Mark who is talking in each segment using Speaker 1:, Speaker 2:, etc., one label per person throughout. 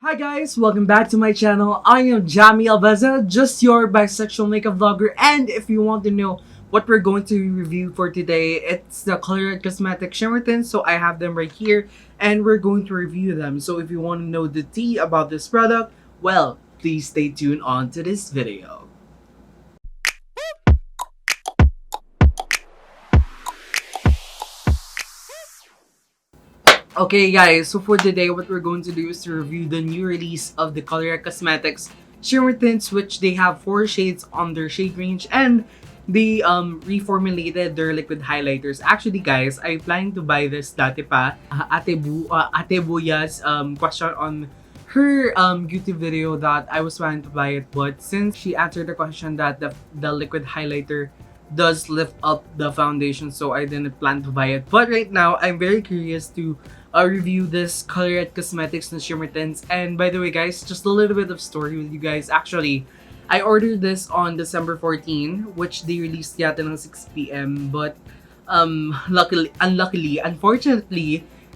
Speaker 1: Hi guys, welcome back to my channel. I am Jami Alveza, just your bisexual makeup vlogger, and if you want to know what we're going to review for today, it's the Colourette Cosmetic Shimmertint. So I have them right here and we're going to review them. So if you want to know the tea about this product, well, please stay tuned on to this video. Okay guys, so for today what we're going to do is to review the new release of the Colourette Cosmetics Shimmer Tints, which they have 4 shades on their shade range, and they reformulated their liquid highlighters. Actually guys, I planning to buy this dati pa. Ate Buya's question on her YouTube video that I was planning to buy it, but since she answered the question that the liquid highlighter does lift up the foundation, so I didn't plan to buy it. But right now, I'm very curious to review this Colourette Cosmetics na Shimmer Tints. And by the way guys, just a little bit of story with you guys. Actually, I ordered this on December 14, which they released yata ng 6 p.m. But unfortunately,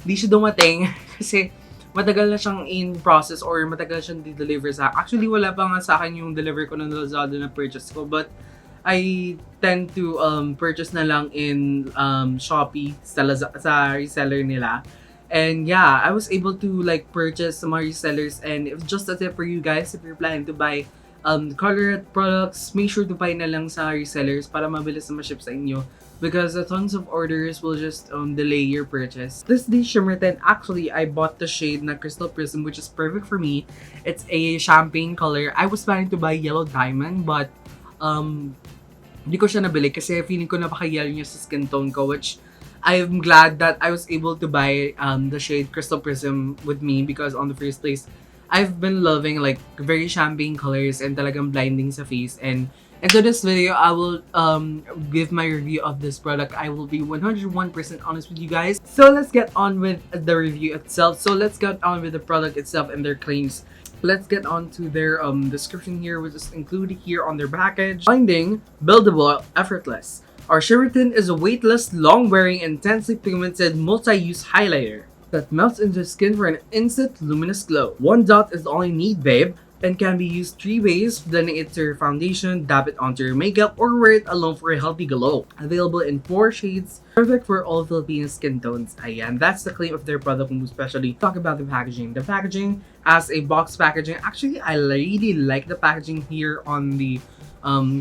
Speaker 1: di siya dumating kasi matagal na siyang in process or matagal siyang di-deliver sa. Actually, wala pa nga sa akin yung deliver ko ng Lazada na purchase ko, but I tend to purchase na lang in Shopee sa reseller nila. And yeah, I was able to like purchase some resellers, and if just a tip for you guys, if you're planning to buy Colourette products, make sure to buy na lang sa resellers para mabilis na ma-ship sa inyo, because tons of orders will just delay your purchase. This shimmer tint, actually I bought the shade na Crystal Prism, which is perfect for me. It's a champagne color. I was planning to buy Yellow Diamond, but hindi ko siya nabili kasi feeling ko napaka-yellow niya sa skin tone ko, which I'm glad that I was able to buy the shade Crystal Prism with me, because on the first place, I've been loving like very champagne colors and talagang blinding sa face. And into this video, I will give my review of this product. I will be 101% honest with you guys. So let's get on with the review itself. So let's get on with the product itself and their claims. Let's get on to their description here, which is included here on their package. Finding buildable, effortless. Our Shimmertint is a weightless, long-wearing, intensely pigmented, multi-use highlighter that melts into skin for an instant luminous glow. One dot is all you need, babe, and can be used 3 ways: blending it to your foundation, dab it onto your makeup, or wear it alone for a healthy glow. Available in 4 shades, perfect for all Filipino skin tones. Ayan, that's the claim of their product, especially. Talk about the packaging. The packaging as a box packaging. Actually, I really like the packaging here on the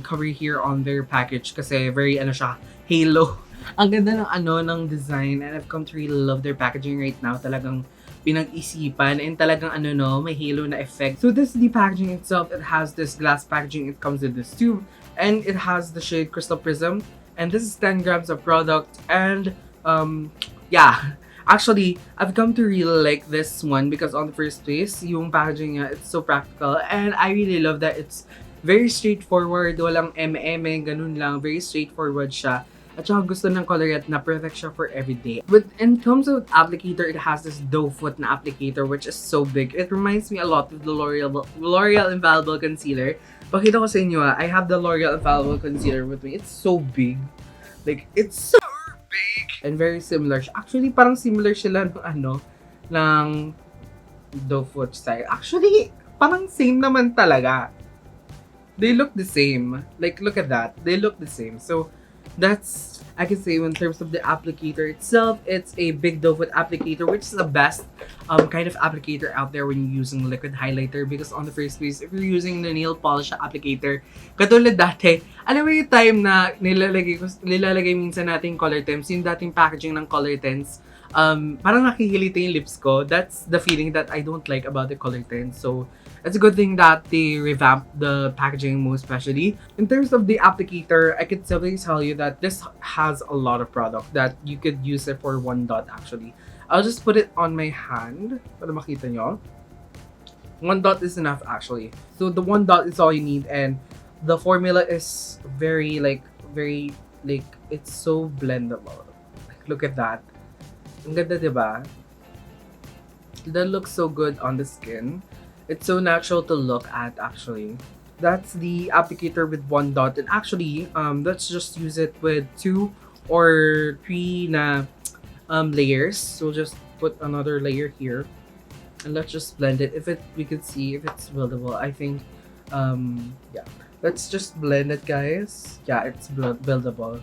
Speaker 1: cover here on their package, kasi very siya, halo. Ang ganda ng design, and I've come to really love their packaging right now. Talagang pinag-isipan, and talagang may halo na effect. So this is the packaging itself. It has this glass packaging. It comes with this tube, and it has the shade Crystal Prism. And this is 10 grams of product, and yeah. Actually, I've come to really like this one because on the first place, yung packaging niya, it's so practical, and I really love that it's very straightforward, walang eme-eme, ganun lang. Very straightforward siya. At saka gusto ng Colourette na perfect siya for everyday. But in terms of applicator, it has this doe foot na applicator, which is so big. It reminds me a lot of the L'Oreal Infallible Concealer. Pakita ko sa inyo, I have the L'Oreal Infallible Concealer with me. It's so big. Like, it's so big! And very similar. Actually, parang similar sila ng doe foot style. Actually, parang same naman talaga. They look the same. Like, look at that. They look the same. So, that's, I can say, in terms of the applicator itself, it's a big doe foot applicator, which is the best kind of applicator out there when you're using liquid highlighter. Because on the first place, if you're using the nail polish applicator, katulad dati, alam mo yung time na nilalagay minsan natin color tints, yung dating packaging ng color tints, parang nakihilita yung lips ko. That's the feeling that I don't like about the color tints. So, it's a good thing that they revamped the packaging, most especially. In terms of the applicator, I could simply tell you that this has a lot of product that you could use it for 1 dot actually. I'll just put it on my hand para makita nyo. 1 dot is enough actually. So the 1 dot is all you need, and the formula is very it's so blendable. Like, look at that. Ang ganda, diba? That looks so good on the skin. It's so natural to look at actually. That's the applicator with 1 dot, and actually let's just use it with 2 or 3 na layers. So just put another layer here. And let's just blend it. We could see if it's buildable. I think, yeah. Let's just blend it, guys. Yeah, it's buildable.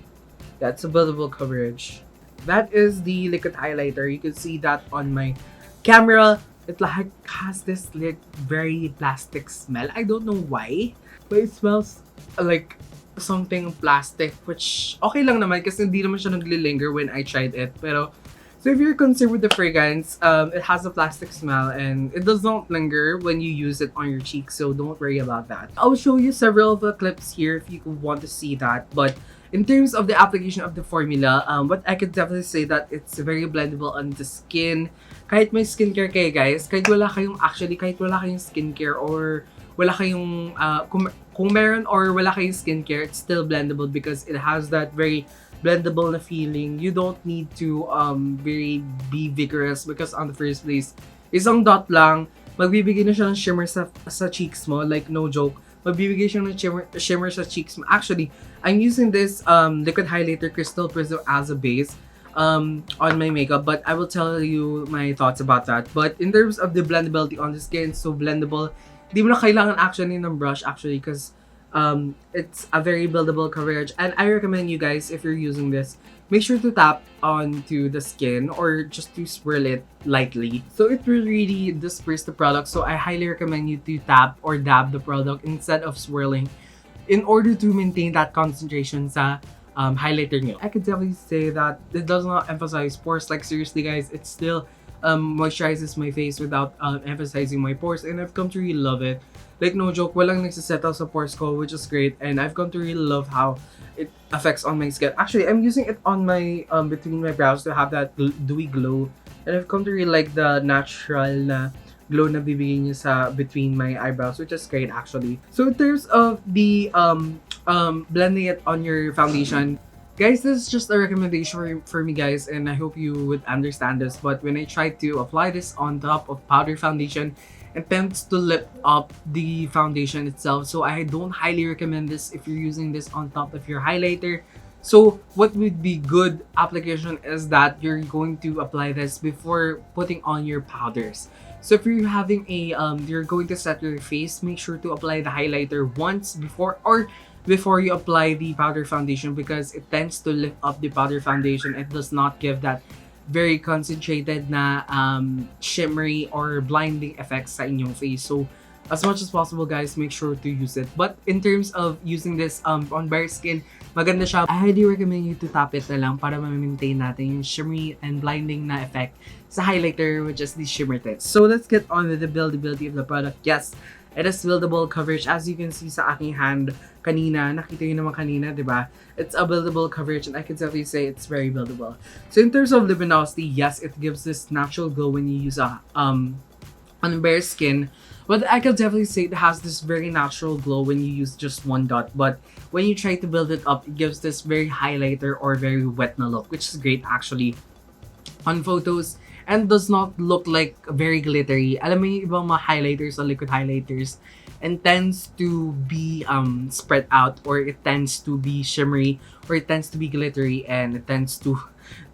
Speaker 1: Yeah, it's a buildable coverage. That is the liquid highlighter. You can see that on my camera. It like has this like very plastic smell. I don't know why, but it smells like something plastic, which okay lang naman kasi hindi naman siya naglilinger when I tried it. Pero so if you're concerned with the fragrance, it has a plastic smell and it does not linger when you use it on your cheeks, so don't worry about that. I'll show you several of the clips here if you want to see that. But in terms of the application of the formula, what I could definitely say that it's very blendable on the skin. Kahit may skincare kayo, guys, kahit wala kayong skincare or wala kayong, kung meron or wala kayong skincare, it's still blendable because it has that very blendable na feeling. You don't need to be vigorous because on the first place, isang dot lang, magbibigay na siya ng shimmer sa cheeks mo, like no joke. Magbibigay siya ng shimmer sa cheeks mo. Actually, I'm using this liquid highlighter Crystal Prism as a base on my makeup, but I will tell you my thoughts about that. But in terms of the blendability on the skin, so blendable. Di mo na kailangan actually ng brush actually because it's a very buildable coverage, and I recommend you guys, if you're using this, make sure to tap onto the skin or just to swirl it lightly so it will really disperse the product. So I highly recommend you to tap or dab the product instead of swirling in order to maintain that concentration sa highlighter nyo. I could definitely say that it does not emphasize pores. Like seriously guys, it still moisturizes my face without emphasizing my pores, and I've come to really love it. Like no joke, walang nagsisettle sa pores ko, which is great, and I've come to really love how it affects on my skin. Actually, I'm using it on my between my brows to have that dewy glow, and I've come to really like the natural na glow na bibigay niya sa between my eyebrows, which is great actually. So in terms of the blending it on your foundation, guys, this is just a recommendation for me guys, and I hope you would understand this. But when I try to apply this on top of powder foundation, it tends to lift up the foundation itself. So I don't highly recommend this if you're using this on top of your highlighter. So what would be good application is that you're going to apply this before putting on your powders. So if you're having a you're going to set your face, make sure to apply the highlighter once before you apply the powder foundation, because it tends to lift up the powder foundation. It does not give that very concentrated na shimmery or blinding effects sa inyong face. So as much as possible guys, make sure to use it. But in terms of using this on bare skin, maganda siya. I highly recommend you to tap it na lang para ma-maintain natin yung shimmery and blinding na effect sa highlighter, which is the Shimmertint. So let's get on with the buildability of the product. Yes, it is buildable coverage. As you can see sa aking hand kanina, nakita nyo naman kanina, di ba? It's a buildable coverage, and I can definitely say it's very buildable. So in terms of luminosity, yes, it gives this natural glow when you use on bare skin. But I can definitely say it has this very natural glow when you use just one dot. But when you try to build it up, it gives this very highlighter or very wet na look, which is great actually on photos, and does not look like very glittery. Alam mo yung ibang mga highlighters or liquid highlighters, and tends to be spread out, or it tends to be shimmery, or it tends to be glittery, and it tends to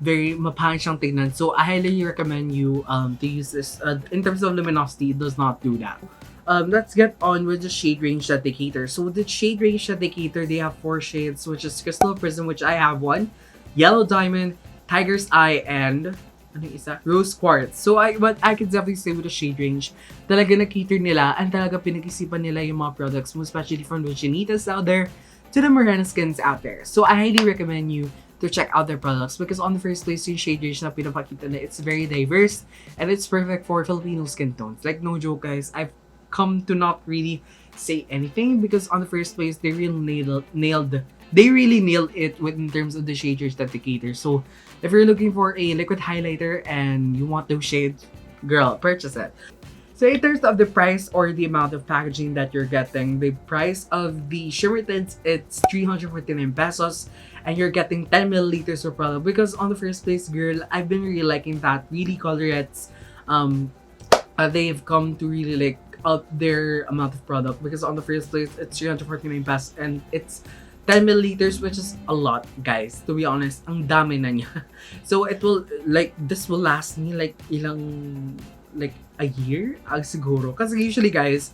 Speaker 1: very mapangit siyang tignan. So I highly recommend you to use this. In terms of luminosity, it does not do that. Let's get on with the shade range that they cater. So the shade range that they cater, they have 4 shades, which is Crystal Prism, which I have one, Yellow Diamond, Tiger's Eye, and ano isa? Rose Quartz. So what I can definitely say with the shade range, talaga na-cater nila, and talaga pinag-isipan nila yung mga products mo, especially from the Chinitas out there to the Morena skins out there. So I highly recommend you to check out their products, because on the first place, yung shade range na pinapakita na, it's very diverse, and it's perfect for Filipino skin tones. Like no joke guys, I've come to not really say anything, because on the first place, they really nailed it in terms of the shaders that they cater. So if you're looking for a liquid highlighter and you want those shades, girl, purchase it. So in terms of the price or the amount of packaging that you're getting, the price of the Shimmertint, it's 349 pesos, and you're getting 10 milliliters of product. Because on the first place, girl, I've been really liking that. Really, Colorette's, they've come to really like up their amount of product, because on the first place, it's 349 pesos, and it's 10 milliliters, which is a lot, guys. To be honest, ang dami na niya. So it will, like, this will last me like ilang like a year, siguro. Kasi usually guys,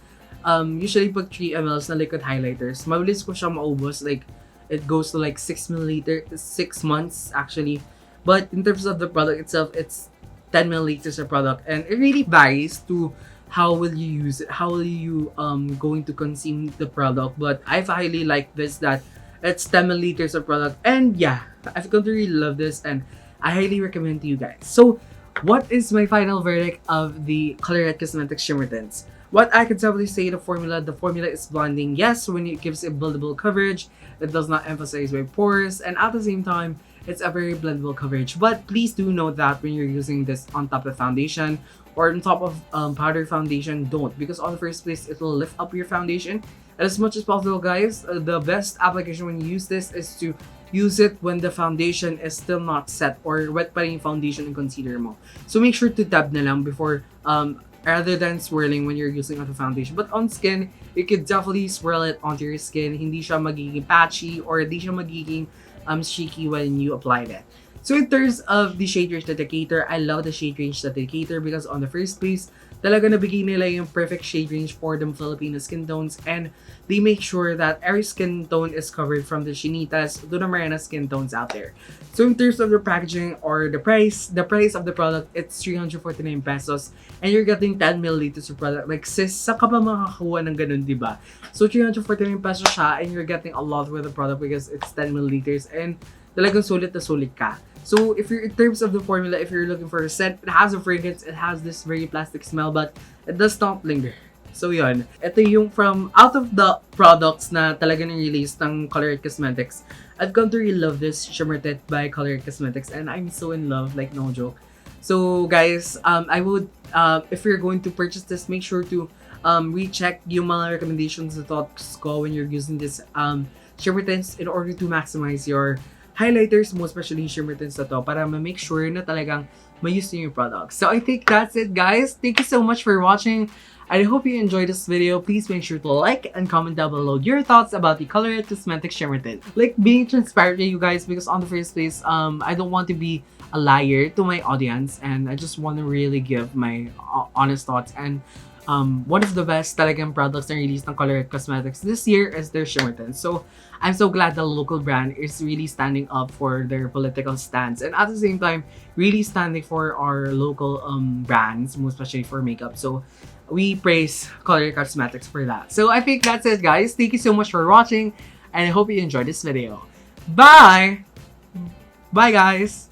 Speaker 1: usually pag 3 mls na liquid highlighters, mabilis ko siya maubos. Like, it goes to like 6 milliliter, 6 months actually. But in terms of the product itself, it's 10 milliliters of product, and it really varies to how will you use it, how will you going to consume the product. But I've highly liked this, that it's 10 milliliters of product, and yeah, I've come to really love this, and I highly recommend to you guys. So what is my final verdict of the Colourette Cosmetics Shimmer Tints? What I can definitely say, the formula is blending. Yes, when it gives a buildable coverage, it does not emphasize my pores, and at the same time, it's a very blendable coverage. But please do note that when you're using this on top of foundation or on top of powder foundation, don't, because on the first place, it will lift up your foundation. And as much as possible, guys, the best application when you use this is to use it when the foundation is still not set or wet pa rin yung foundation and concealer mo. So make sure to dab na lang before rather than swirling when you're using on the foundation. But on skin, you could definitely swirl it onto your skin. Hindi siya magiging patchy or hindi siya magiging streaky when you apply it. So in terms of the shade range that they cater, I love the shade range that they cater because on the first place, talaga nabigay nila yung perfect shade range for the Filipino skin tones, and they make sure that every skin tone is covered from the chinitas to the morena skin tones out there. So in terms of the packaging or the price of the product, it's 349 pesos, and you're getting 10 milliliters of product. Like sis, saan ka ba makakakuha ng ganun, diba? So 349 pesos siya, and you're getting a lot with the product because it's 10 milliliters, and talagang sulit na sulit ka. So if you're in terms of the formula, if you're looking for a scent, it has a fragrance, it has this very plastic smell, but it does not linger. So yun, ito yung from out of the products na talaga nang-release ng Colourette Cosmetics, I've come to really love this Shimmertint by Colourette Cosmetics, and I'm so in love, like no joke. So guys, I would, if you're going to purchase this, make sure to recheck yung mga recommendations na thoughts ko when you're using this Shimmertints in order to maximize your highlighters, most especially Shimmertints na to, para ma-make sure na talagang ma-use nyo yung products. So I think that's it, guys. Thank you so much for watching. I hope you enjoyed this video. Please make sure to like and comment down below your thoughts about the Colourette Cosmetics Shimmertint. Like, being transparent with you guys, because on the first place, I don't want to be a liar to my audience, and I just want to really give my honest thoughts. And one of the best talagang products na released ng Colourette Cosmetics this year is their Shimmertint. So I'm so glad the local brand is really standing up for their political stance, and at the same time, really standing for our local brands, most especially for makeup. So we praise Colourette Cosmetics for that. So I think that's it, guys. Thank you so much for watching, and I hope you enjoyed this video. Bye! Bye, guys!